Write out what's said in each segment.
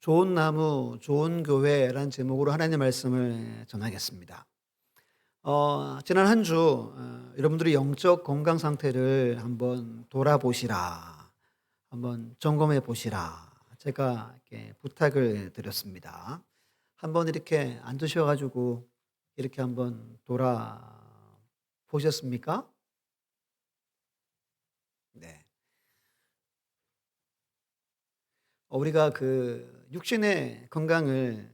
좋은 나무, 좋은 교회라는 제목으로 하나님의 말씀을 전하겠습니다. 지난 한 주 여러분들의 영적 건강 상태를 한번 돌아보시라, 한번 점검해 보시라. 제가 이렇게 부탁을 드렸습니다. 한번 이렇게 앉으셔 가지고 이렇게 한번 돌아보셨습니까? 네. 우리가 그 육신의 건강을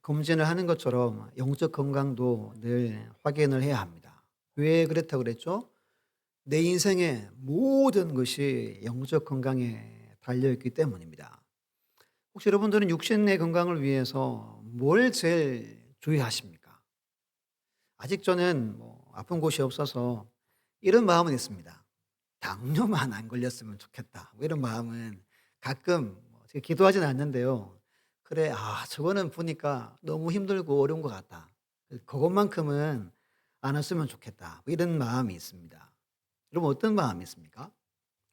검진을 하는 것처럼 영적 건강도 늘 확인을 해야 합니다. 왜 그렇다고 그랬죠? 내 인생의 모든 것이 영적 건강에 달려 있기 때문입니다. 혹시 여러분들은 육신의 건강을 위해서 뭘 제일 주의하십니까? 아직 저는 뭐 아픈 곳이 없어서 이런 마음은 있습니다. 당뇨만 안 걸렸으면 좋겠다. 뭐 이런 마음은 가끔 제가 기도하진 않는데요. 그래, 저거는 보니까 너무 힘들고 어려운 것 같다. 그것만큼은 안 했으면 좋겠다. 뭐 이런 마음이 있습니다. 여러분 어떤 마음이 있습니까?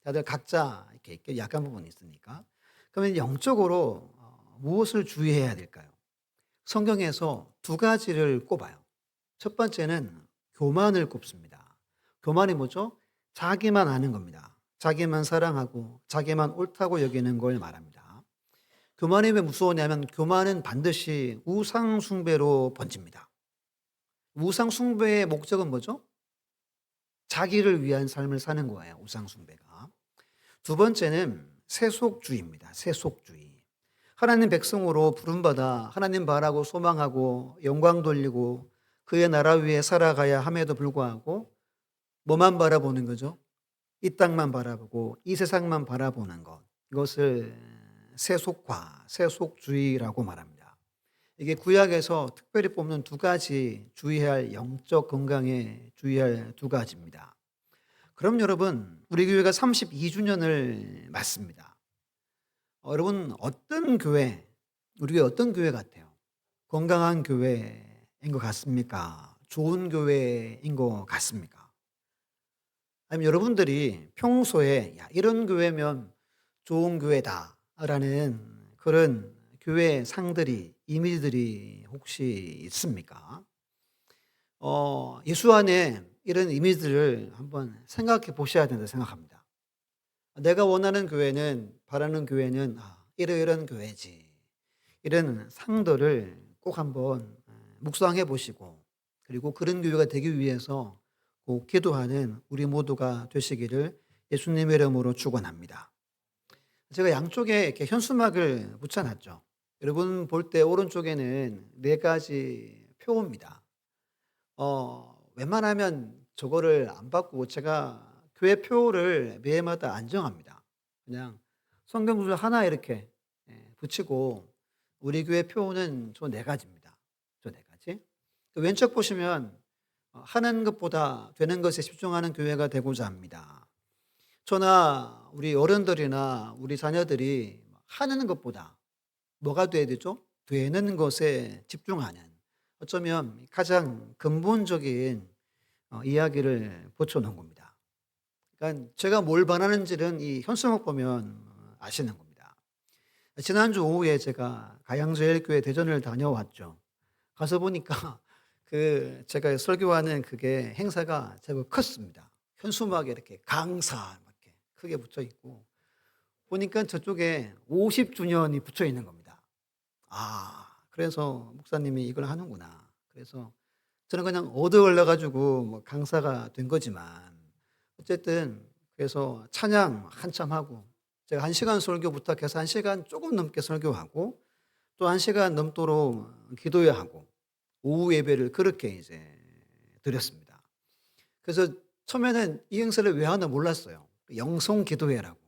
다들 각자 이렇게 약한 부분이 있으니까. 그러면 영적으로 무엇을 주의해야 될까요? 성경에서 두 가지를 꼽아요. 첫 번째는 교만을 꼽습니다. 교만이 뭐죠? 자기만 아는 겁니다. 자기만 사랑하고 자기만 옳다고 여기는 걸 말합니다. 교만이 왜 무서우냐면 교만은 반드시 우상 숭배로 번집니다. 우상 숭배의 목적은 뭐죠? 자기를 위한 삶을 사는 거예요, 우상 숭배가. 두 번째는 세속주의입니다. 세속주의. 하나님 백성으로 부름받아 하나님 바라고 소망하고 영광 돌리고 그의 나라 위에 살아가야 함에도 불구하고 뭐만 바라보는 거죠? 이 땅만 바라보고 이 세상만 바라보는 것. 이것을 세속화, 세속주의라고 말합니다. 이게 구약에서 특별히 뽑는 두 가지 주의해야 할 영적 건강에 주의할 두 가지입니다. 그럼 여러분, 우리 교회가 32주년을 맞습니다. 여러분 어떤 교회, 우리 교회 어떤 교회 같아요? 건강한 교회인 것 같습니까? 좋은 교회인 것 같습니까? 아니면 여러분들이 평소에 야, 이런 교회면 좋은 교회다라는 그런 교회 상들이 이미지들이 혹시 있습니까? 예수 안에 이런 이미지를 한번 생각해 보셔야 된다 생각합니다. 내가 원하는 교회는 바라는 교회는 이러이러한 교회지. 이런 상들을 꼭 한번 묵상해 보시고 그리고 그런 교회가 되기 위해서 꼭 기도하는 우리 모두가 되시기를 예수님의 이름으로 축원합니다. 제가 양쪽에 이렇게 현수막을 붙여 놨죠. 여러분 볼 때 오른쪽에는 네 가지 표입니다. 웬만하면 저거를 안 바꾸고 제가 교회 표를 매해마다 안 정합니다. 그냥 성경 구절 하나 이렇게 붙이고 우리 교회 표는 저 네 가지입니다. 저 네 가지. 그 왼쪽 보시면 하는 것보다 되는 것에 집중하는 교회가 되고자 합니다. 저나 우리 어른들이나 우리 자녀들이 하는 것보다 뭐가 돼야 되죠? 되는 것에 집중하는 어쩌면 가장 근본적인 이야기를 붙여 놓은 겁니다. 그러니까 제가 뭘 바라는지는 이 현수막 보면 아시는 겁니다. 지난주 오후에 제가 가양제일교회 대전을 다녀왔죠. 가서 보니까 그 제가 설교하는 그게 행사가 제법 컸습니다. 현수막에 이렇게 강사 이렇게 크게 붙여 있고 보니까 저쪽에 50주년이 붙여 있는 겁니다. 그래서 목사님이 이걸 하는구나. 그래서 저는 그냥 얻어 걸려 가지고 뭐 강사가 된 거지만 어쨌든 그래서 찬양 한참 하고 제가 1시간 설교 부탁해서 1시간 조금 넘게 설교하고 또 1시간 넘도록 기도해야 하고 오후 예배를 그렇게 이제 드렸습니다. 그래서 처음에는 이 행사를 왜 하나 몰랐어요. 영성 기도회라고.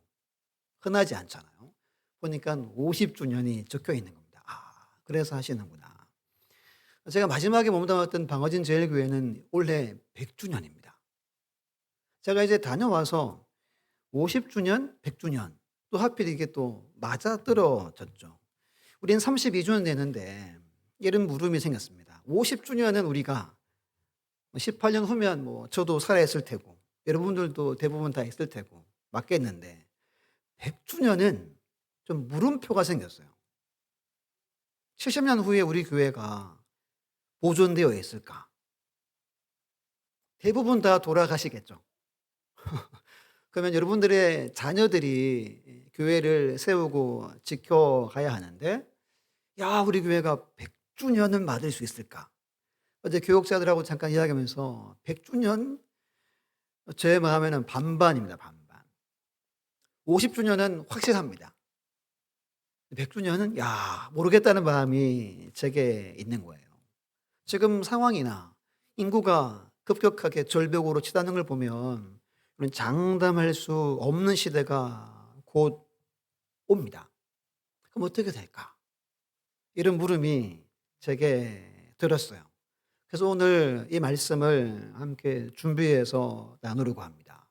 흔하지 않잖아요. 보니까 50주년이 적혀 있는 겁니다. 그래서 하시는구나. 제가 마지막에 몸담았던 방어진 제일교회는 올해 100주년입니다. 제가 이제 다녀와서 50주년, 100주년 또 하필 이게 또 맞아떨어졌죠. 우리는 32주년 되는데 이런 물음이 생겼습니다. 50주년은 우리가 18년 후면 뭐 저도 살아있을 테고 여러분들도 대부분 다 있을 테고 맞겠는데 100주년은 좀 물음표가 생겼어요. 70년 후에 우리 교회가 보존되어 있을까? 대부분 다 돌아가시겠죠. 그러면 여러분들의 자녀들이 교회를 세우고 지켜가야 하는데, 야, 우리 교회가 100주년은 맞을 수 있을까? 어제 교육자들하고 잠깐 이야기하면서 100주년? 제 마음에는 반반입니다, 반반. 50주년은 확실합니다. 100주년은 모르겠다는 마음이 제게 있는 거예요. 지금 상황이나 인구가 급격하게 절벽으로 치닫는 걸 보면 우리는 장담할 수 없는 시대가 곧 옵니다. 그럼 어떻게 될까? 이런 물음이 제게 들었어요. 그래서 오늘 이 말씀을 함께 준비해서 나누려고 합니다.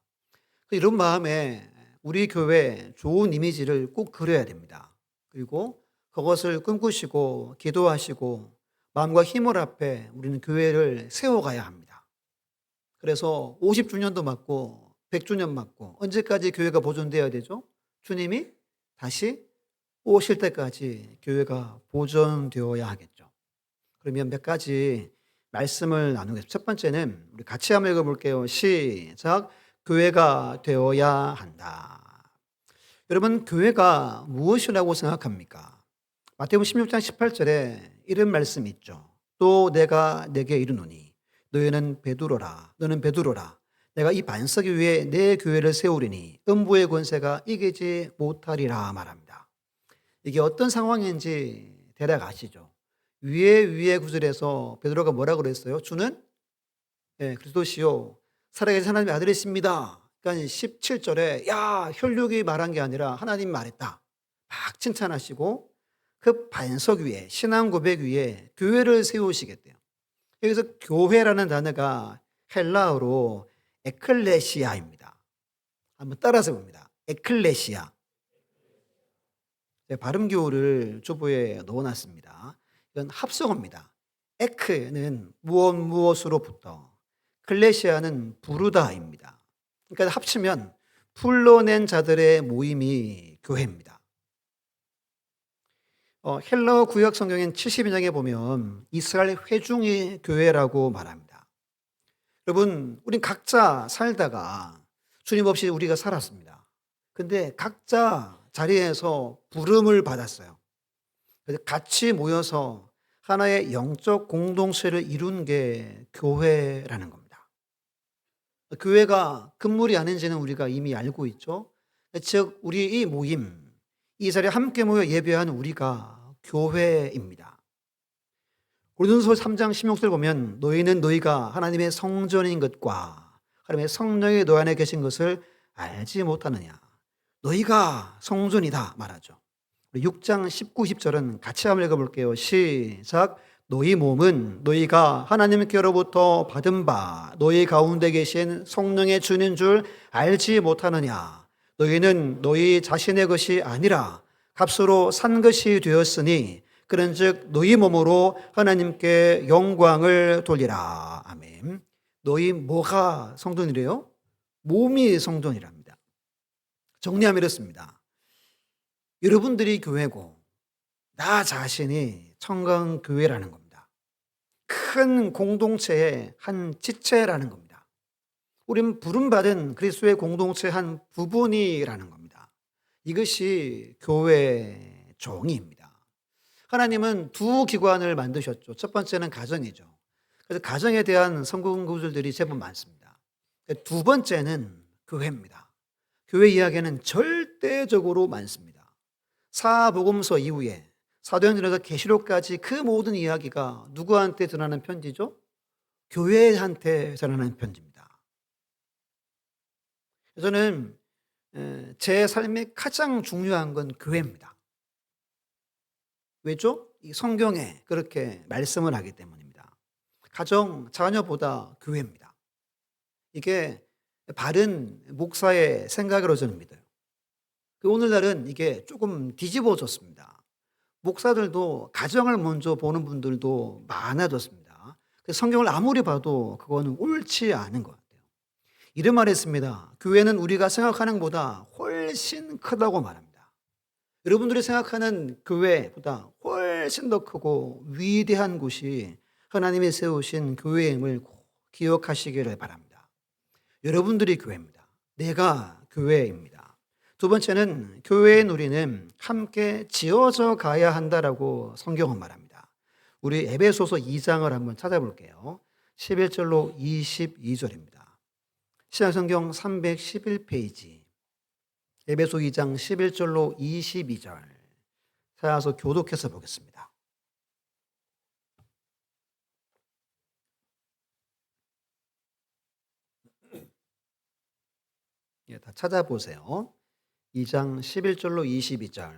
이런 마음에 우리 교회 좋은 이미지를 꼭 그려야 됩니다. 그리고 그것을 꿈꾸시고 기도하시고 마음과 힘을 합해 우리는 교회를 세워가야 합니다. 그래서 50주년도 맞고 100주년 맞고 언제까지 교회가 보존되어야 되죠? 주님이 다시 오실 때까지 교회가 보존되어야 하겠죠. 그러면 몇 가지 말씀을 나누겠습니다. 첫 번째는 우리 같이 한번 읽어볼게요. 시작. 교회가 되어야 한다. 여러분, 교회가 무엇이라고 생각합니까? 마태복음 16장 18절에 이런 말씀이 있죠. 또 내가 내게 이르노니 너희는 베드로라. 너는 베드로라. 내가 이 반석 위에 내 교회를 세우리니 음부의 권세가 이기지 못하리라 말합니다. 이게 어떤 상황인지 대략 아시죠? 위에 구절에서 베드로가 뭐라고 그랬어요? 주는 그리스도시요 살아계신 하나님의 아들이십니다. 그러니까 17절에 혈육이 말한 게 아니라 하나님 말했다. 막 칭찬하시고 그 반석 위에 신앙 고백 위에 교회를 세우시겠대요. 여기서 교회라는 단어가 헬라어로 에클레시아입니다. 한번 따라서 봅니다. 에클레시아. 발음 교우를 주보에 넣어놨습니다. 이건 합성어입니다. 에크는 무엇으로부터, 클레시아는 부르다입니다. 그러니까 합치면 풀러낸 자들의 모임이 교회입니다. 헬라어 구약 성경엔 72장에 보면 이스라엘 회중이 교회라고 말합니다. 여러분, 우린 각자 살다가 주님 없이 우리가 살았습니다. 근데 각자 자리에서 부름을 받았어요. 그래서 같이 모여서 하나의 영적 공동체를 이룬 게 교회라는 겁니다. 교회가 금물이 아닌지는 우리가 이미 알고 있죠. 즉 우리 이 모임, 이 자리에 함께 모여 예배하는 우리가 교회입니다. 고린도서 3장 16절 보면 너희는 너희가 하나님의 성전인 것과 하나님의 성령이 너희 안에 계신 것을 알지 못하느냐. 너희가 성전이다 말하죠. 6장 19, 20절은 같이 한번 읽어볼게요. 시작. 너희 몸은 너희가 하나님께로부터 받은 바 너희 가운데 계신 성령의 주인 줄 알지 못하느냐. 너희는 너희 자신의 것이 아니라 값으로 산 것이 되었으니 그런즉 너희 몸으로 하나님께 영광을 돌리라. 아멘. 너희 뭐가 성전이래요? 몸이 성전이랍니다. 정리하면 이렇습니다. 여러분들이 교회고 나 자신이 청강교회라는 겁니다. 큰 공동체의 한 지체라는 겁니다. 우리는 부름받은 그리스도의 공동체의 한 부분이라는 겁니다. 이것이 교회의 정의입니다. 하나님은 두 기관을 만드셨죠. 첫 번째는 가정이죠. 그래서 가정에 대한 성경 구절들이 제법 많습니다. 두 번째는 교회입니다. 교회 이야기는 절대적으로 많습니다. 사복음서 이후에 사도행전에서 계시록까지 그 모든 이야기가 누구한테 전하는 편지죠? 교회한테 전하는 편지입니다. 저는 제 삶에 가장 중요한 건 교회입니다. 왜죠? 이 성경에 그렇게 말씀을 하기 때문입니다. 가정, 자녀보다 교회입니다. 이게 바른 목사의 생각으로 저는 믿어요. 오늘날은 이게 조금 뒤집어졌습니다. 목사들도 가정을 먼저 보는 분들도 많아졌습니다. 성경을 아무리 봐도 그거는 옳지 않은 것 같아요. 이런 말을 했습니다. 교회는 우리가 생각하는 것보다 훨씬 크다고 말합니다. 여러분들이 생각하는 교회보다 훨씬 더 크고 위대한 곳이 하나님이 세우신 교회임을 꼭 기억하시기를 바랍니다. 여러분들이 교회입니다. 내가 교회입니다. 두 번째는 교회의 누리는 함께 지어져 가야 한다라고 성경은 말합니다. 우리 에베소서 2장을 한번 찾아볼게요. 11절로 22절입니다. 신약성경 311페이지 에베소 2장 11절로 22절 찾아서 교독해서 보겠습니다. 다 찾아보세요. 2장 11절로 22절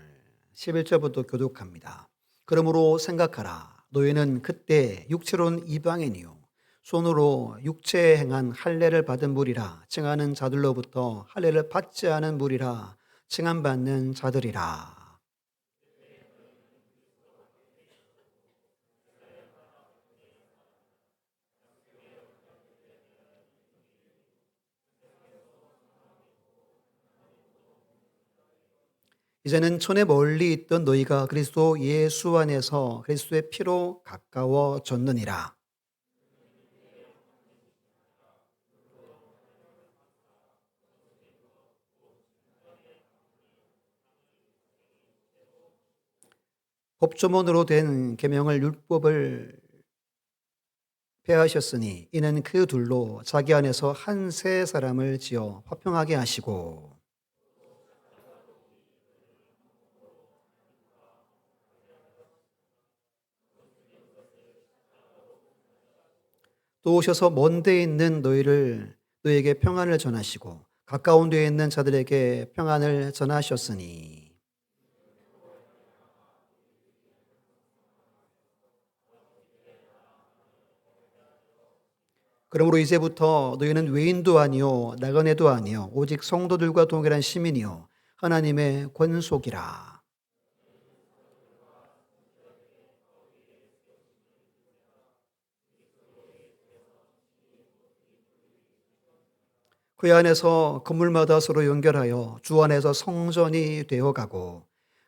11절부터 교독합니다. 그러므로 생각하라. 너희는 그때 육체로는 이방인이요 손으로 육체에 행한 할례를 받은 무리라 칭하는 자들로부터 할례를 받지 않은 무리라 칭함받는 자들이라. 이제는 천에 멀리 있던 너희가 그리스도 예수 안에서 그리스도의 피로 가까워졌느니라. 법조문으로 된 계명을 율법을 폐하셨으니 이는 그 둘로 자기 안에서 한 세 사람을 지어 화평하게 하시고 또 오셔서 먼 데 있는 너희에게 평안을 전하시고 가까운 데에 있는 자들에게 평안을 전하셨으니 그러므로 이제부터 너희는 외인도 아니요 나그네도 아니요 오직 성도들과 동일한 시민이요 하나님의 권속이라. 그 안에서 건물마다 서로 연결하여 주 안에서 성전이 되어가고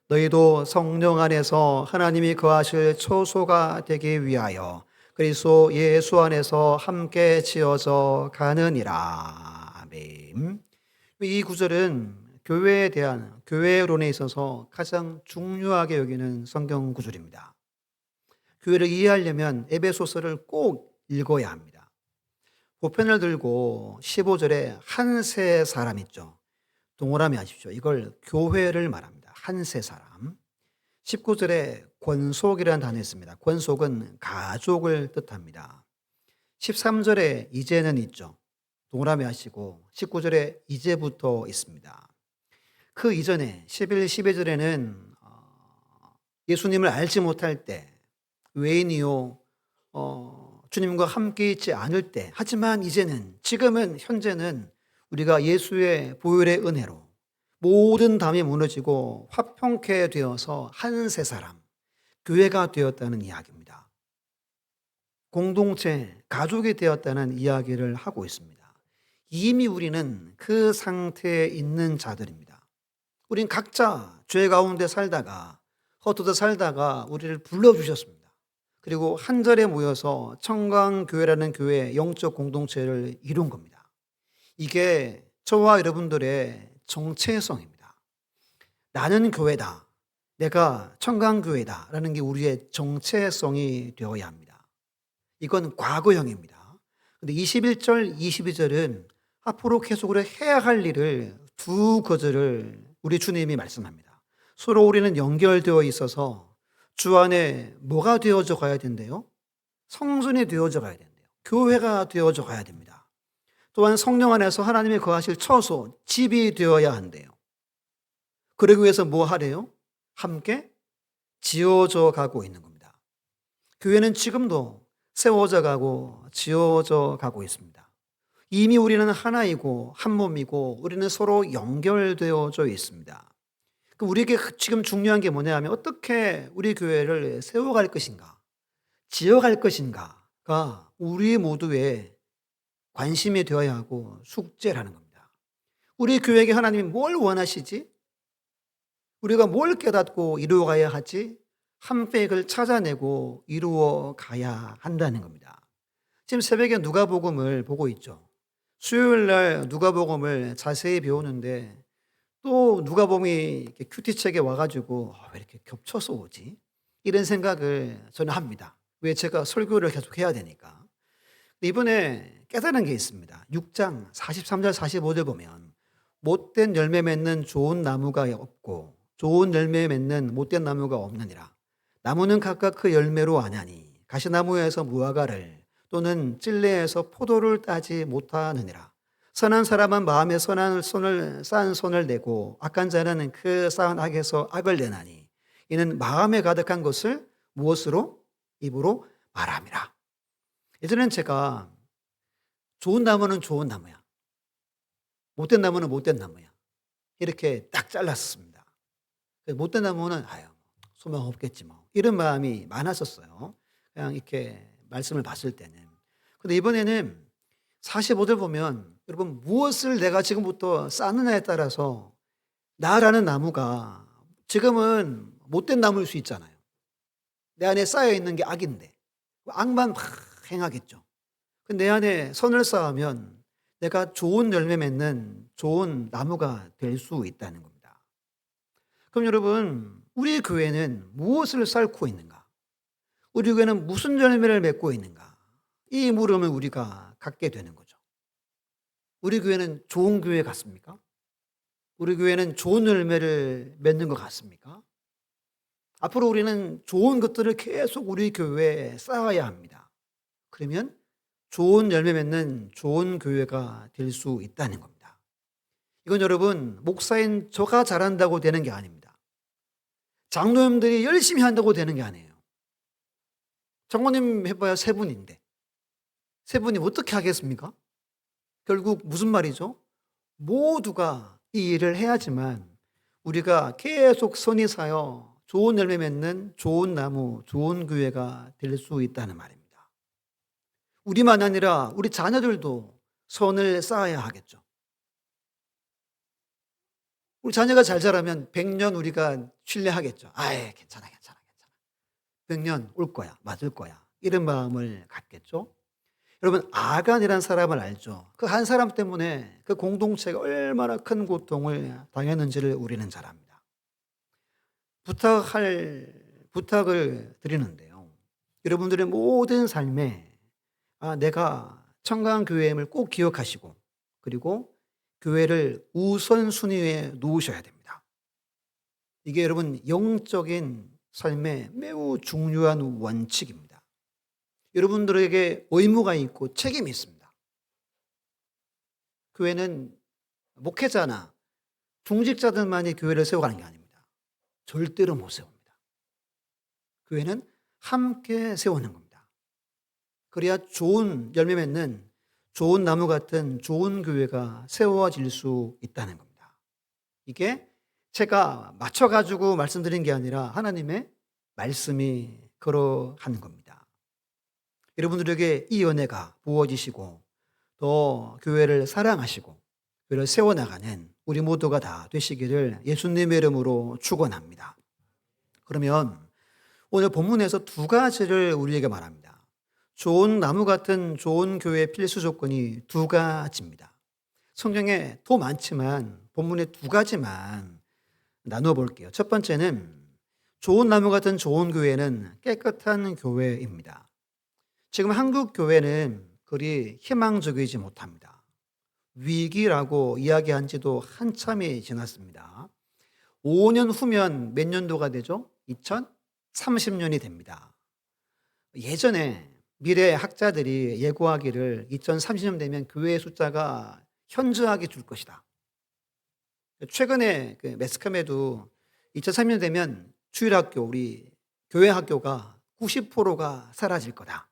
너희도 성령 안에서 하나님이 거하실 초소가 되기 위하여 그리스도 예수 안에서 함께 지어져 가느니라. 아멘. 이 구절은 교회에 대한 교회론에 있어서 가장 중요하게 여기는 성경 구절입니다. 교회를 이해하려면 에베소서를 꼭 읽어야 합니다. 보편을 들고 15절에 한 세 사람 있죠. 동그라미 하십시오. 이걸 교회를 말합니다. 한 세 사람. 19절에 권속이라는 단어 있습니다. 권속은 가족을 뜻합니다. 13절에 이제는 있죠. 동그라미 하시고 19절에 이제부터 있습니다. 그 이전에 11, 12절에는 예수님을 알지 못할 때 외인이요 주님과 함께 있지 않을 때 하지만 이제는 지금은 현재는 우리가 예수의 보혈의 은혜로 모든 담이 무너지고 화평케 되어서 한 세 사람 교회가 되었다는 이야기입니다. 공동체 가족이 되었다는 이야기를 하고 있습니다. 이미 우리는 그 상태에 있는 자들입니다. 우린 각자 죄 가운데 살다가 헛되어 살다가 우리를 불러주셨습니다. 그리고 한 자리에 모여서 청강교회라는 교회의 영적 공동체를 이룬 겁니다. 이게 저와 여러분들의 정체성입니다. 나는 교회다. 내가 청강교회다. 라는 게 우리의 정체성이 되어야 합니다. 이건 과거형입니다. 근데 21절, 22절은 앞으로 계속으로 해야 할 일을 두 구절을 우리 주님이 말씀합니다. 서로 우리는 연결되어 있어서 주 안에 뭐가 되어져 가야 된대요? 성전이 되어져 가야 된대요. 교회가 되어져 가야 됩니다. 또한 성령 안에서 하나님이 거하실 처소, 집이 되어야 한대요. 그러기 위해서 뭐 하래요? 함께 지어져 가고 있는 겁니다. 교회는 지금도 세워져 가고 지어져 가고 있습니다. 이미 우리는 하나이고 한 몸이고 우리는 서로 연결되어져 있습니다. 우리에게 지금 중요한 게 뭐냐 하면 어떻게 우리 교회를 세워갈 것인가, 지어갈 것인가가 우리 모두의 관심이 되어야 하고 숙제라는 겁니다. 우리 교회에게 하나님이 뭘 원하시지? 우리가 뭘 깨닫고 이루어가야 하지? 함백을 찾아내고 이루어 가야 한다는 겁니다. 지금 새벽에 누가복음을 보고 있죠. 수요일 날 누가복음을 자세히 배우는데 또 누가복음이 이렇게 큐티책에 와 가지고 '왜 이렇게 겹쳐서 오지?' 이런 생각을 저는 합니다. 왜 제가 설교를 계속 해야 되니까. 이번에 깨달은 게 있습니다. 6장 43절 45절 보면 못된 열매 맺는 좋은 나무가 없고 좋은 열매 맺는 못된 나무가 없느니라. 나무는 각각 그 열매로 아냐니 가시나무에서 무화과를 또는 찔레에서 포도를 따지 못하느니라. 선한 사람은 마음에 선한 손을 쌓은 손을 내고 악한 자는 그 쌓은 악에서 악을 내나니 이는 마음에 가득한 것을 무엇으로 입으로 말함이라. 예전엔 제가 좋은 나무는 좋은 나무야, 못된 나무는 못된 나무야, 이렇게 딱 잘랐습니다. 못된 나무는 아유 소망 없겠지 뭐 이런 마음이 많았었어요. 그냥 이렇게 말씀을 봤을 때는. 근데 이번에는 45절 보면 여러분 무엇을 내가 지금부터 쌓느냐에 따라서 나라는 나무가 지금은 못된 나무일 수 있잖아요. 내 안에 쌓여 있는 게 악인데 악만 막 행하겠죠. 내 안에 선을 쌓으면 내가 좋은 열매 맺는 좋은 나무가 될 수 있다는 겁니다. 그럼 여러분 우리 교회는 무엇을 쌓고 있는가? 우리 교회는 무슨 열매를 맺고 있는가? 이 물음을 우리가 갖게 되는 거죠. 우리 교회는 좋은 교회 같습니까? 우리 교회는 좋은 열매를 맺는 것 같습니까? 앞으로 우리는 좋은 것들을 계속 우리 교회에 쌓아야 합니다. 그러면 좋은 열매 맺는 좋은 교회가 될 수 있다는 겁니다. 이건 여러분 목사인 저가 잘한다고 되는 게 아닙니다. 장로님들이 열심히 한다고 되는 게 아니에요. 장로님 해봐야 세 분인데 세 분이 어떻게 하겠습니까? 결국 무슨 말이죠? 모두가 이 일을 해야지만 우리가 계속 선이 쌓여 좋은 열매 맺는 좋은 나무, 좋은 교회가 될 수 있다는 말입니다. 우리만 아니라 우리 자녀들도 선을 쌓아야 하겠죠. 우리 자녀가 잘 자라면 100년 우리가 신뢰하겠죠. 아예 괜찮아, 괜찮아, 괜찮아. 100년 올 거야, 맞을 거야. 이런 마음을 갖겠죠. 여러분 아간이라는 사람을 알죠. 그 한 사람 때문에 그 공동체가 얼마나 큰 고통을 당했는지를 우리는 잘 압니다. 부탁을 드리는데요. 여러분들의 모든 삶에 내가 청강교회임을 꼭 기억하시고 그리고 교회를 우선순위에 놓으셔야 됩니다. 이게 여러분 영적인 삶에 매우 중요한 원칙입니다. 여러분들에게 의무가 있고 책임이 있습니다. 교회는 목회자나 중직자들만이 교회를 세워가는 게 아닙니다. 절대로 못 세웁니다. 교회는 함께 세우는 겁니다. 그래야 좋은 열매 맺는 좋은 나무 같은 좋은 교회가 세워질 수 있다는 겁니다. 이게 제가 맞춰가지고 말씀드린 게 아니라 하나님의 말씀이 그러한 겁니다. 여러분들에게 이 은혜가 부어지시고 더 교회를 사랑하시고 교회를 세워나가는 우리 모두가 다 되시기를 예수님의 이름으로 축원합니다. 그러면 오늘 본문에서 두 가지를 우리에게 말합니다. 좋은 나무 같은 좋은 교회의 필수 조건이 두 가지입니다. 성경에 더 많지만 본문에 두 가지만 나누어 볼게요. 첫 번째는 좋은 나무 같은 좋은 교회는 깨끗한 교회입니다. 지금 한국 교회는 그리 희망적이지 못합니다. 위기라고 이야기한 지도 한참이 지났습니다. 5년 후면 몇 년도가 되죠? 2030년이 됩니다. 예전에 미래 학자들이 예고하기를 2030년 되면 교회의 숫자가 현저하게 줄 것이다. 최근에 그 매스컴에도 2030년 되면 주일학교, 우리 교회 학교가 90%가 사라질 거다.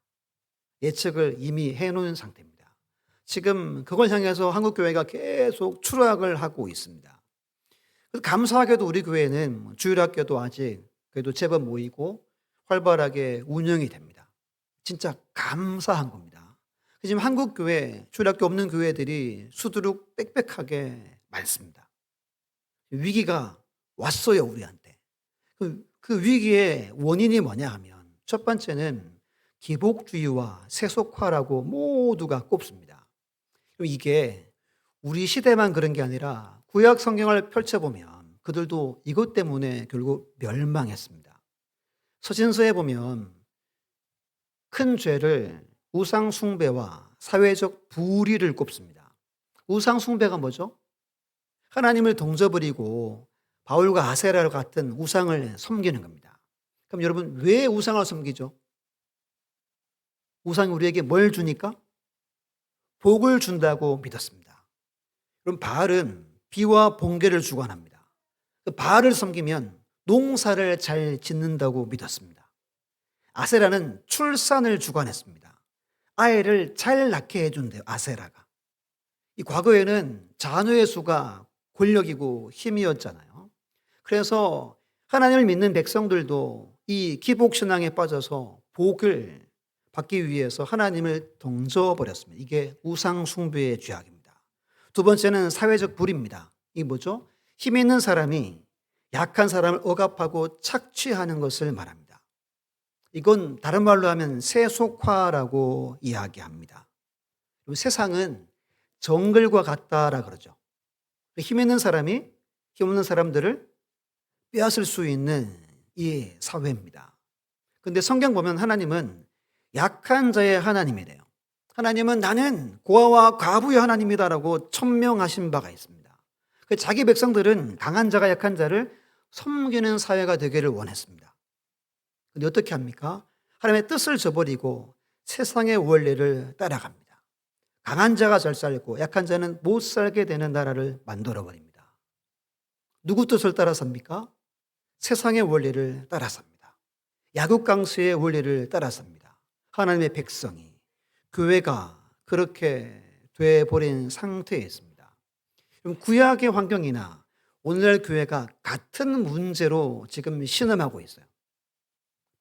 예측을 이미 해놓은 상태입니다. 지금 그걸 향해서 한국교회가 계속 추락을 하고 있습니다. 그래서 감사하게도 우리 교회는 주일학교도 아직 그래도 제법 모이고 활발하게 운영이 됩니다. 진짜 감사한 겁니다. 지금 한국교회, 주일학교 없는 교회들이 수두룩 빽빽하게 많습니다. 위기가 왔어요, 우리한테. 그 위기의 원인이 뭐냐 하면 첫 번째는 기복주의와 세속화라고 모두가 꼽습니다. 그럼 이게 우리 시대만 그런 게 아니라 구약 성경을 펼쳐보면 그들도 이것 때문에 결국 멸망했습니다. 서신서에 보면 큰 죄를 우상 숭배와 사회적 불의를 꼽습니다. 우상 숭배가 뭐죠? 하나님을 동저버리고 바울과 아세라 같은 우상을 섬기는 겁니다. 그럼 여러분 왜 우상을 섬기죠? 우상이 우리에게 뭘 주니까? 복을 준다고 믿었습니다. 그럼 바알은 비와 번개를 주관합니다. 그 바알을 섬기면 농사를 잘 짓는다고 믿었습니다. 아세라는 출산을 주관했습니다. 아이를 잘 낳게 해준대요, 아세라가. 이 과거에는 자녀의 수가 권력이고 힘이었잖아요. 그래서 하나님을 믿는 백성들도 이 기복신앙에 빠져서 복을 받기 위해서 하나님을 던져버렸습니다. 이게 우상숭배의 죄악입니다. 두 번째는 사회적 불의입니다. 이게 뭐죠? 힘 있는 사람이 약한 사람을 억압하고 착취하는 것을 말합니다. 이건 다른 말로 하면 세속화라고 이야기합니다. 세상은 정글과 같다라 그러죠. 힘 있는 사람이 힘 없는 사람들을 빼앗을 수 있는 이 사회입니다. 그런데 성경 보면 하나님은 약한 자의 하나님이래요. 하나님은 나는 고아와 과부의 하나님이다라고 천명하신 바가 있습니다. 자기 백성들은 강한 자가 약한 자를 섬기는 사회가 되기를 원했습니다. 그런데 어떻게 합니까? 하나님의 뜻을 저버리고 세상의 원리를 따라갑니다. 강한 자가 잘 살고 약한 자는 못 살게 되는 나라를 만들어버립니다. 누구 뜻을 따라 삽니까? 세상의 원리를 따라 삽니다. 야국강수의 원리를 따라 삽니다. 하나님의 백성이, 교회가 그렇게 돼버린 상태에 있습니다. 그럼 구약의 환경이나 오늘날 교회가 같은 문제로 지금 신음하고 있어요.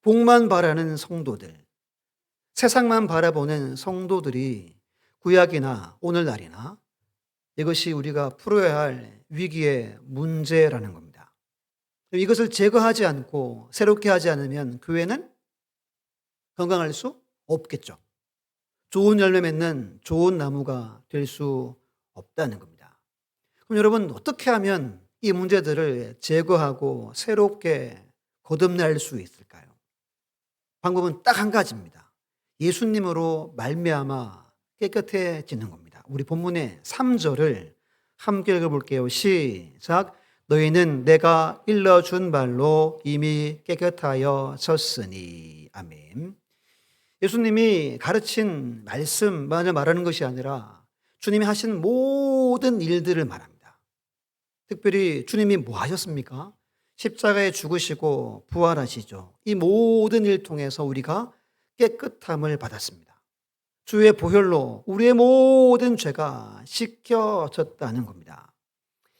복만 바라는 성도들, 세상만 바라보는 성도들이 구약이나 오늘날이나 이것이 우리가 풀어야 할 위기의 문제라는 겁니다. 이것을 제거하지 않고 새롭게 하지 않으면 교회는 건강할 수 없겠죠. 좋은 열매 맺는 좋은 나무가 될 수 없다는 겁니다. 그럼 여러분 어떻게 하면 이 문제들을 제거하고 새롭게 거듭날 수 있을까요? 방법은 딱 한 가지입니다. 예수님으로 말미암아 깨끗해지는 겁니다. 우리 본문의 3절을 함께 읽어볼게요. 시작. 너희는 내가 일러준 말로 이미 깨끗하여 졌으니. 아멘. 예수님이 가르친 말씀만을 말하는 것이 아니라 주님이 하신 모든 일들을 말합니다. 특별히 주님이 뭐 하셨습니까? 십자가에 죽으시고 부활하시죠. 이 모든 일 통해서 우리가 깨끗함을 받았습니다. 주의 보혈로 우리의 모든 죄가 씻겨졌다는 겁니다.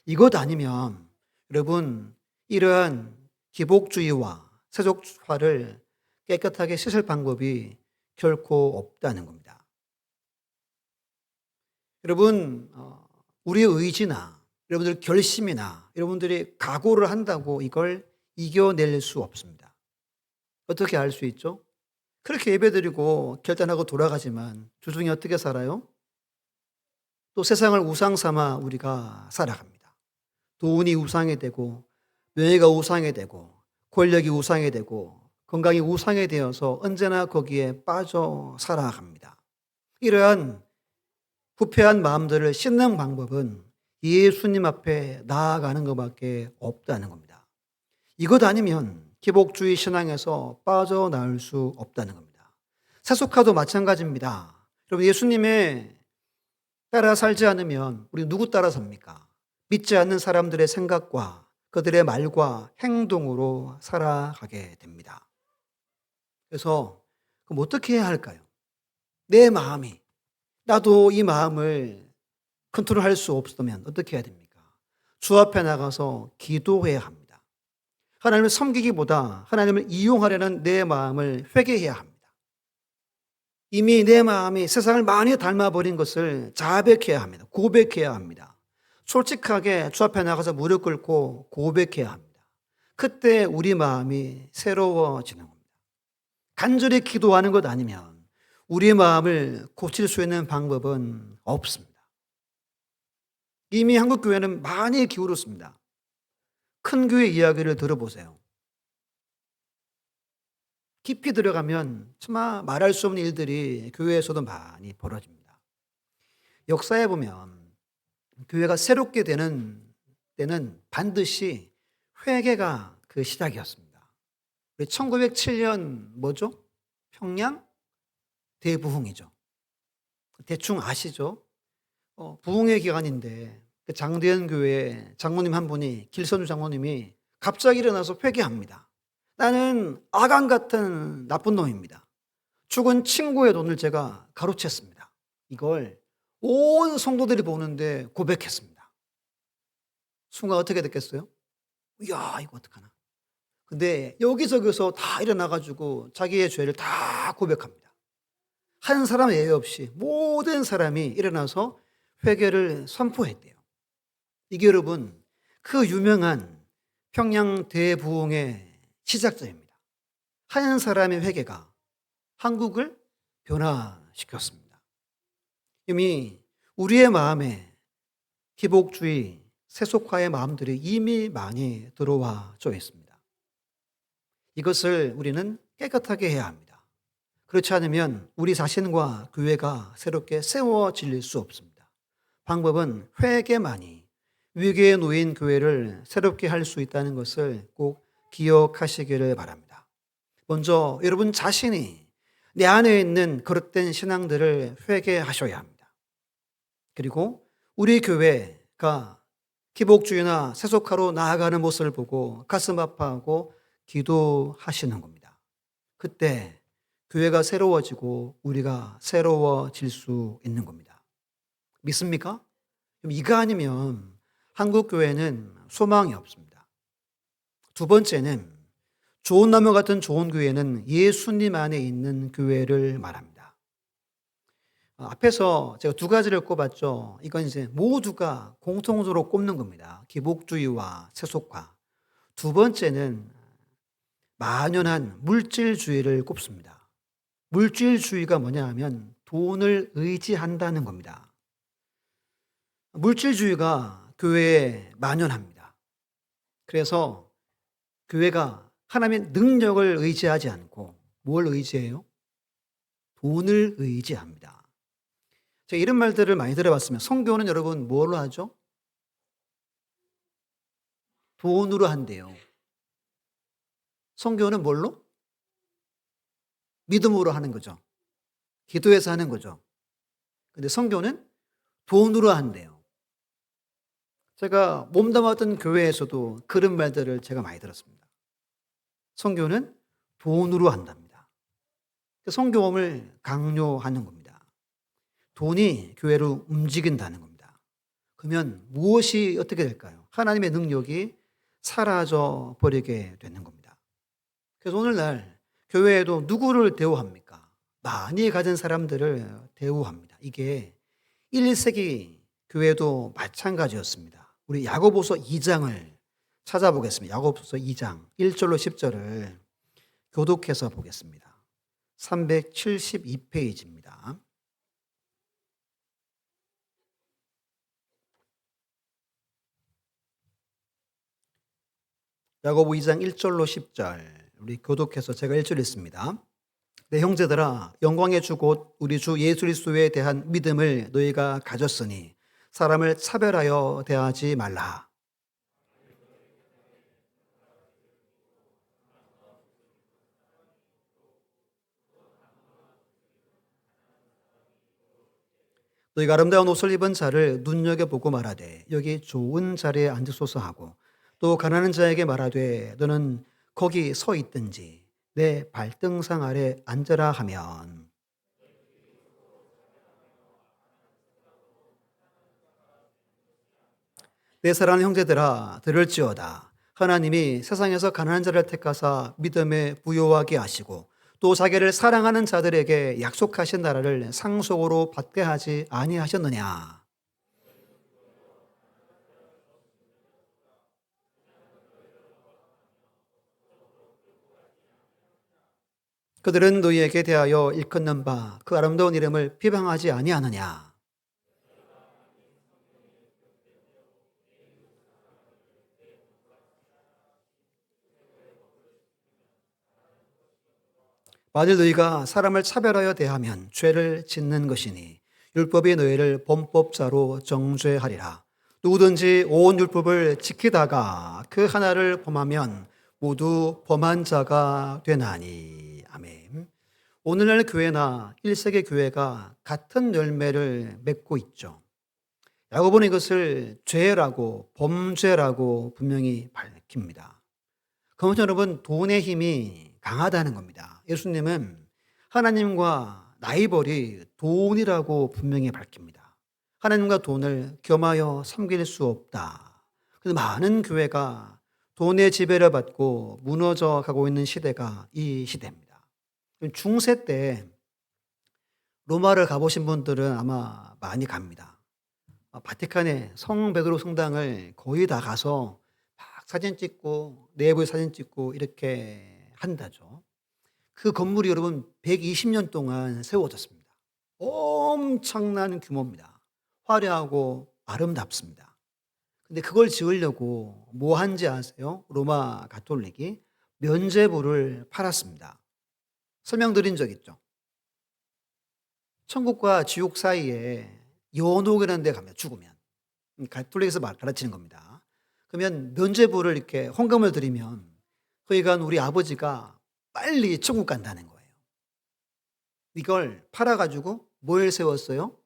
이것 아니면 여러분 이러한 기복주의와 세속화를 깨끗하게 씻을 방법이 결코 없다는 겁니다. 여러분 우리의 의지나 여러분들 결심이나 여러분들이 각오를 한다고 이걸 이겨낼 수 없습니다. 어떻게 알 수 있죠? 그렇게 예배드리고 결단하고 돌아가지만 주중에 어떻게 살아요? 또 세상을 우상 삼아 우리가 살아갑니다. 돈이 우상이 되고 명예가 우상이 되고 권력이 우상이 되고 건강이 우상이 되어서 언제나 거기에 빠져 살아갑니다. 이러한 부패한 마음들을 씻는 방법은 예수님 앞에 나아가는 것밖에 없다는 겁니다. 이것 아니면 기복주의 신앙에서 빠져나올 수 없다는 겁니다. 세속화도 마찬가지입니다. 여러분 예수님의 따라 살지 않으면 우리 누구 따라 삽니까? 믿지 않는 사람들의 생각과 그들의 말과 행동으로 살아가게 됩니다. 그래서 그럼 어떻게 해야 할까요? 내 마음이 나도 이 마음을 컨트롤할 수 없으면 어떻게 해야 됩니까? 주 앞에 나가서 기도해야 합니다. 하나님을 섬기기보다 하나님을 이용하려는 내 마음을 회개해야 합니다. 이미 내 마음이 세상을 많이 닮아버린 것을 자백해야 합니다. 고백해야 합니다. 솔직하게 주 앞에 나가서 무릎 꿇고 고백해야 합니다. 그때 우리 마음이 새로워지는 겁니다. 간절히 기도하는 것 아니면 우리의 마음을 고칠 수 있는 방법은 없습니다. 이미 한국 교회는 많이 기울었습니다. 큰 교회 이야기를 들어보세요. 깊이 들어가면 정말 말할 수 없는 일들이 교회에서도 많이 벌어집니다. 역사에 보면 교회가 새롭게 되는 때는 반드시 회개가 그 시작이었습니다. 우리 1907년 뭐죠? 평양 대부흥이죠. 대충 아시죠? 부흥의 기간인데 그 장대현 교회 장로님 한 분이, 길선주 장로님이 갑자기 일어나서 회개합니다. 나는 아간 같은 나쁜 놈입니다. 죽은 친구의 돈을 제가 가로챘습니다. 이걸 온 성도들이 보는데 고백했습니다. 순간 어떻게 됐겠어요? 이야, 이거 어떡하나. 근데 여기저기서 다 일어나가지고 자기의 죄를 다 고백합니다. 한 사람 예외 없이 모든 사람이 일어나서 회개를 선포했대요. 이게 여러분 그 유명한 평양 대부흥의 시작점입니다. 한 사람의 회개가 한국을 변화시켰습니다. 이미 우리의 마음에 기복주의, 세속화의 마음들이 이미 많이 들어와져 있습니다. 이것을 우리는 깨끗하게 해야 합니다. 그렇지 않으면 우리 자신과 교회가 새롭게 세워질 수 없습니다. 방법은 회개만이 위기에 놓인 교회를 새롭게 할 수 있다는 것을 꼭 기억하시기를 바랍니다. 먼저 여러분 자신이 내 안에 있는 그릇된 신앙들을 회개하셔야 합니다. 그리고 우리 교회가 기복주의나 세속화로 나아가는 모습을 보고 가슴 아파하고 기도하시는 겁니다. 그때 교회가 새로워지고 우리가 새로워질 수 있는 겁니다. 믿습니까? 이거 아니면 한국 교회는 소망이 없습니다. 두 번째는 좋은 나무 같은 좋은 교회는 예수님 안에 있는 교회를 말합니다. 앞에서 제가 두 가지를 꼽았죠. 이건 이제 모두가 공통적으로 꼽는 겁니다. 기복주의와 세속화. 두 번째는 만연한 물질주의를 꼽습니다. 물질주의가 뭐냐 하면 돈을 의지한다는 겁니다. 물질주의가 교회에 만연합니다. 그래서 교회가 하나님의 능력을 의지하지 않고 뭘 의지해요? 돈을 의지합니다. 제가 이런 말들을 많이 들어봤으면 성교는 여러분 뭘로 하죠? 돈으로 한대요. 성교는 뭘로? 믿음으로 하는 거죠. 기도해서 하는 거죠. 근데 성교는 돈으로 한대요. 제가 몸담았던 교회에서도 그런 말들을 제가 많이 들었습니다. 성교는 돈으로 한답니다. 성교험을 강요하는 겁니다. 돈이 교회를 움직인다는 겁니다. 그러면 무엇이 어떻게 될까요? 하나님의 능력이 사라져 버리게 되는 겁니다. 그래서 오늘날 교회에도 누구를 대우합니까? 많이 가진 사람들을 대우합니다. 이게 1세기 교회도 마찬가지였습니다. 우리 야고보서 2장을 찾아보겠습니다. 야고보서 2장 1절로 10절을 교독해서 보겠습니다. 372페이지입니다. 야고보 2장 1절로 10절 우리 교독해서 제가 1절 읽습니다. 내 형제들아 영광의 주 곧 우리 주 예수 그리스도에 대한 믿음을 너희가 가졌으니 사람을 차별하여 대하지 말라. 너희가 아름다운 옷을 입은 자를 눈여겨보고 말하되 여기 좋은 자리에 앉으소서 하고 또 가난한 자에게 말하되 너는 거기 서 있든지 내 발등상 아래 앉으라 하면 내 사랑하는 형제들아 들을지어다. 하나님이 세상에서 가난한 자를 택하사 믿음에 부요하게 하시고 또 자기를 사랑하는 자들에게 약속하신 나라를 상속으로 받게 하지 아니하셨느냐. 그들은 너희에게 대하여 일컫는 바 그 아름다운 이름을 비방하지 아니하느냐. 만일 너희가 사람을 차별하여 대하면 죄를 짓는 것이니 율법이 너희를 범법자로 정죄하리라. 누구든지 온 율법을 지키다가 그 하나를 범하면 모두 범한 자가 되나니. 아멘. 오늘날 교회나 1세기 교회가 같은 열매를 맺고 있죠. 야고보는 이것을 죄라고 범죄라고 분명히 밝힙니다. 그러면 여러분, 돈의 힘이 강하다는 겁니다. 예수님은 하나님과 라이벌이 돈이라고 분명히 밝힙니다. 하나님과 돈을 겸하여 섬길 수 없다. 그래서 많은 교회가 돈의 지배를 받고 무너져 가고 있는 시대가 이 시대입니다. 중세 때 로마를 가보신 분들은 아마 많이 갑니다. 바티칸의 성 베드로 성당을 거의 다 가서 막 사진 찍고 내부에 사진 찍고 이렇게 한다죠. 그 건물이 여러분 120년 동안 세워졌습니다. 엄청난 규모입니다. 화려하고 아름답습니다. 근데 그걸 지으려고 뭐 한지 아세요? 로마 가톨릭이 면죄부를 팔았습니다. 설명드린 적 있죠. 천국과 지옥 사이에 연옥이라는 데 가면 죽으면 가톨릭에서 가르치는 겁니다. 그러면 면죄부를 이렇게 헌금을 드리면 그러니까 우리 아버지가 빨리 천국 간다는 거예요. 이걸 팔아가지고 뭘 세웠어요?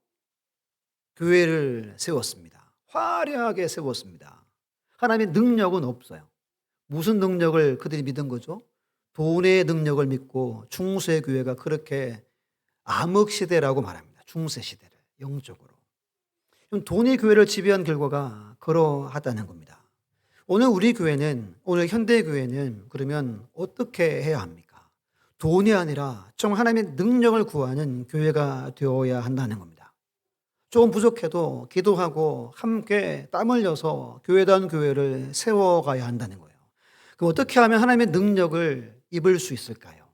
교회를 세웠습니다. 화려하게 세웠습니다. 하나님의 능력은 없어요. 무슨 능력을 그들이 믿은 거죠? 돈의 능력을 믿고 중세 교회가 그렇게 암흑시대라고 말합니다. 중세 시대를 영적으로. 돈이 교회를 지배한 결과가 그러하다는 겁니다. 오늘 우리 교회는, 오늘 현대 교회는 그러면 어떻게 해야 합니까? 돈이 아니라 정 하나님의 능력을 구하는 교회가 되어야 한다는 겁니다. 조금 부족해도 기도하고 함께 땀 흘려서 교회다운 교회를 세워가야 한다는 거예요. 그럼 어떻게 하면 하나님의 능력을 입을 수 있을까요?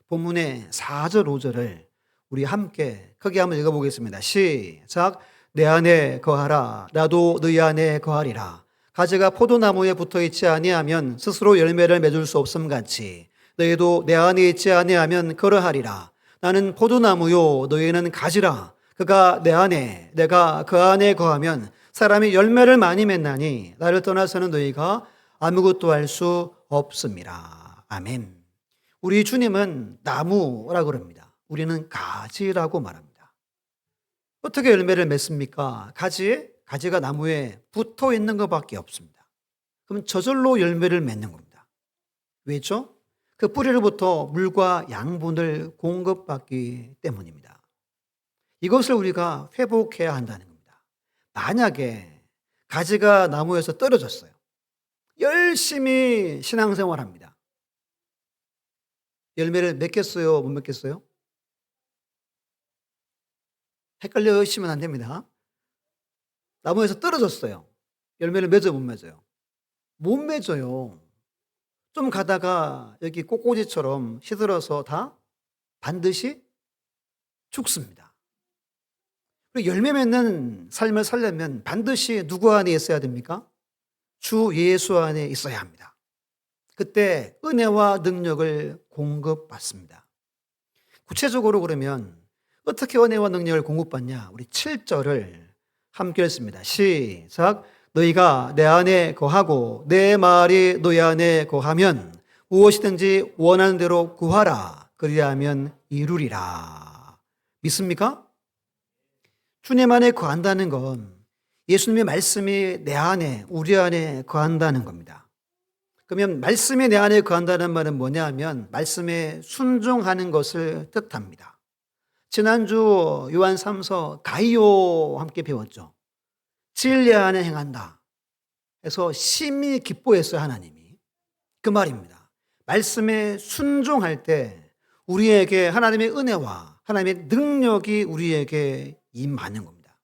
본문의 4절, 5절을 우리 함께 크게 한번 읽어보겠습니다. 시작. 내 안에 거하라. 나도 너희 안에 거하리라. 가지가 포도나무에 붙어있지 아니하면 스스로 열매를 맺을 수 없음같이 너희도 내 안에 있지 아니하면 그러하리라. 나는 포도나무요 너희는 가지라. 그가 내 안에 내가 그 안에 거하면 사람이 열매를 많이 맺나니 나를 떠나서는 너희가 아무것도 할 수 없습니다. 아멘. 우리 주님은 나무라고 그럽니다. 우리는 가지라고 말합니다. 어떻게 열매를 맺습니까? 가지가 나무에 붙어 있는 것밖에 없습니다. 그럼 저절로 열매를 맺는 겁니다. 왜죠? 그 뿌리로부터 물과 양분을 공급받기 때문입니다. 이것을 우리가 회복해야 한다는 겁니다. 만약에 가지가 나무에서 떨어졌어요. 열심히 신앙생활합니다. 열매를 맺겠어요? 못 맺겠어요? 헷갈려시면 안 됩니다. 나무에서 떨어졌어요. 열매를 맺어 못 맺어요? 못 맺어요. 좀 가다가 여기 꽃꽂이처럼 시들어서 다 반드시 죽습니다. 그리고 열매 맺는 삶을 살려면 반드시 누구 안에 있어야 됩니까? 주 예수 안에 있어야 합니다. 그때 은혜와 능력을 공급받습니다. 구체적으로 그러면 어떻게 은혜와 능력을 공급받냐? 우리 7절을 함께 읽습니다. 시작. 너희가 내 안에 거하고 내 말이 너희 안에 거하면 무엇이든지 원하는 대로 구하라. 그리하면 이루리라. 믿습니까? 주님 안에 거한다는 건 예수님의 말씀이 내 안에, 우리 안에 거한다는 겁니다. 그러면 말씀이 내 안에 거한다는 말은 뭐냐 하면 말씀에 순종하는 것을 뜻합니다. 지난주 요한 3서 가이오 함께 배웠죠. 진리 안에 행한다 해서 심히 기뻐했어요. 하나님이. 그 말입니다. 말씀에 순종할 때 우리에게 하나님의 은혜와 하나님의 능력이 우리에게 임하는 겁니다.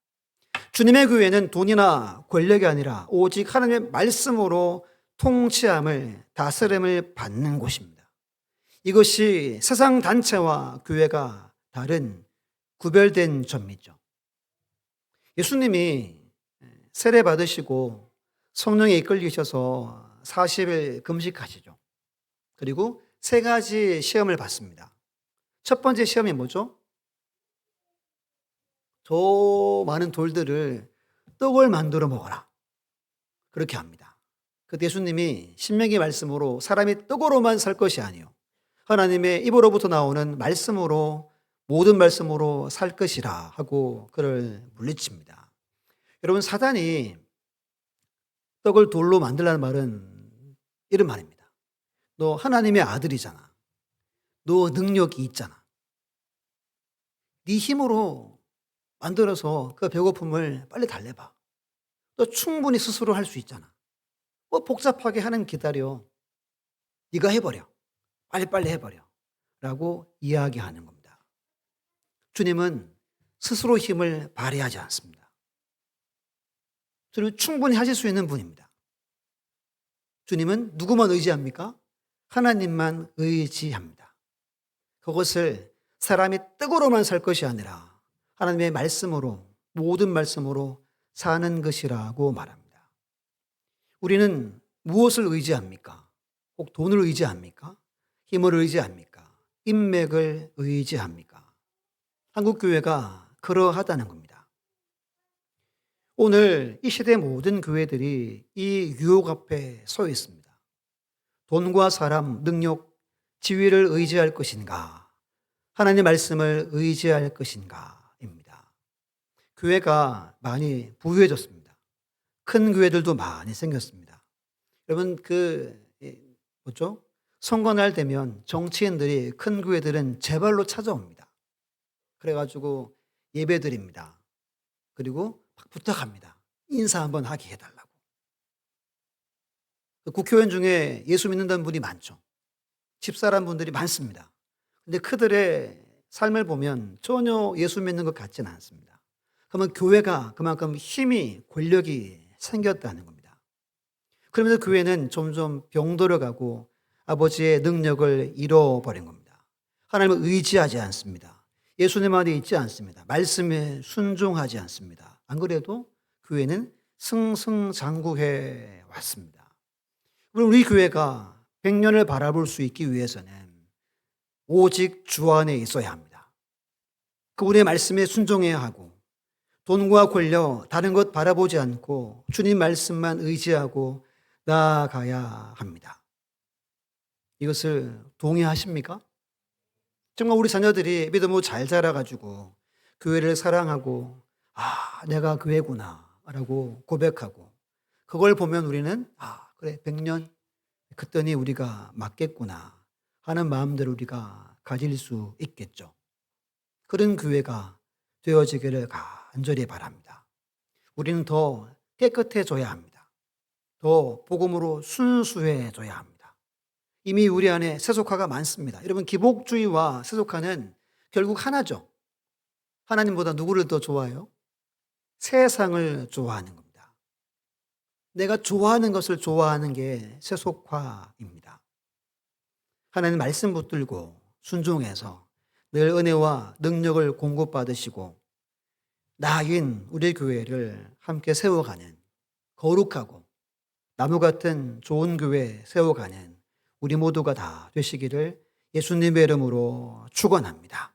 주님의 교회는 돈이나 권력이 아니라 오직 하나님의 말씀으로 통치함을, 다스림을 받는 곳입니다. 이것이 세상 단체와 교회가 다른 구별된 점이죠. 예수님이 세례 받으시고 성령에 이끌리셔서 40일 금식하시죠. 그리고 세 가지 시험을 받습니다. 첫 번째 시험이 뭐죠? 저 많은 돌들을 떡을 만들어 먹어라. 그렇게 합니다. 그때 예수님이 신명기 말씀으로 사람이 떡으로만 살 것이 아니요 하나님의 입으로부터 나오는 말씀으로 모든 말씀으로 살 것이라 하고 그를 물리칩니다. 여러분, 사단이 떡을 돌로 만들라는 말은 이런 말입니다. 너 하나님의 아들이잖아. 너 능력이 있잖아. 네 힘으로 만들어서 그 배고픔을 빨리 달래봐. 너 충분히 스스로 할 수 있잖아. 뭐 복잡하게 하는 기다려. 네가 해버려. 빨리빨리 해버려. 라고 이야기하는 겁니다. 주님은 스스로 힘을 발휘하지 않습니다. 주님은 충분히 하실 수 있는 분입니다. 주님은 누구만 의지합니까? 하나님만 의지합니다. 그것을 사람이 떡으로만 살 것이 아니라 하나님의 말씀으로, 모든 말씀으로 사는 것이라고 말합니다. 우리는 무엇을 의지합니까? 꼭 돈을 의지합니까? 힘을 의지합니까? 인맥을 의지합니까? 한국교회가 그러하다는 겁니다. 오늘 이 시대 모든 교회들이 이 유혹 앞에 서 있습니다. 돈과 사람, 능력, 지위를 의지할 것인가? 하나님의 말씀을 의지할 것인가? 입니다. 교회가 많이 부유해졌습니다. 큰 교회들도 많이 생겼습니다. 여러분, 뭐죠? 선거날 되면 정치인들이 큰 교회들은 제발로 찾아옵니다. 그래가지고 예배 드립니다. 그리고 막 부탁합니다. 인사 한번 하게 해달라고. 국회의원 중에 예수 믿는다는 분이 많죠. 집사람 분들이 많습니다. 근데 그들의 삶을 보면 전혀 예수 믿는 것 같지는 않습니다. 그러면 교회가 그만큼 힘이, 권력이 생겼다는 겁니다. 그러면서 교회는 점점 병들어가고 아버지의 능력을 잃어버린 겁니다. 하나님을 의지하지 않습니다. 예수님 안에 있지 않습니다. 말씀에 순종하지 않습니다. 안 그래도 교회는 승승장구해 왔습니다. 우리 교회가 100년을 바라볼 수 있기 위해서는 오직 주 안에 있어야 합니다. 그분의 말씀에 순종해야 하고 돈과 권력, 다른 것 바라보지 않고 주님 말씀만 의지하고 나아가야 합니다. 이것을 동의하십니까? 정말 우리 자녀들이 믿음으로 잘 자라가지고 교회를 사랑하고 내가 교회구나 라고 고백하고 그걸 보면 우리는 그래 100년 그랬더니 우리가 맞겠구나 하는 마음대로 우리가 가질 수 있겠죠. 그런 교회가 되어지기를 간절히 바랍니다. 우리는 더 깨끗해져야 합니다. 더 복음으로 순수해져야 합니다. 이미 우리 안에 세속화가 많습니다. 여러분, 기복주의와 세속화는 결국 하나죠. 하나님보다 누구를 더 좋아해요? 세상을 좋아하는 겁니다. 내가 좋아하는 것을 좋아하는 게 세속화입니다. 하나님 말씀 붙들고 순종해서 늘 은혜와 능력을 공급받으시고 나인 우리 교회를 함께 세워가는 거룩하고 나무 같은 좋은 교회 세워가는 우리 모두가 다 되시기를 예수님의 이름으로 축원합니다.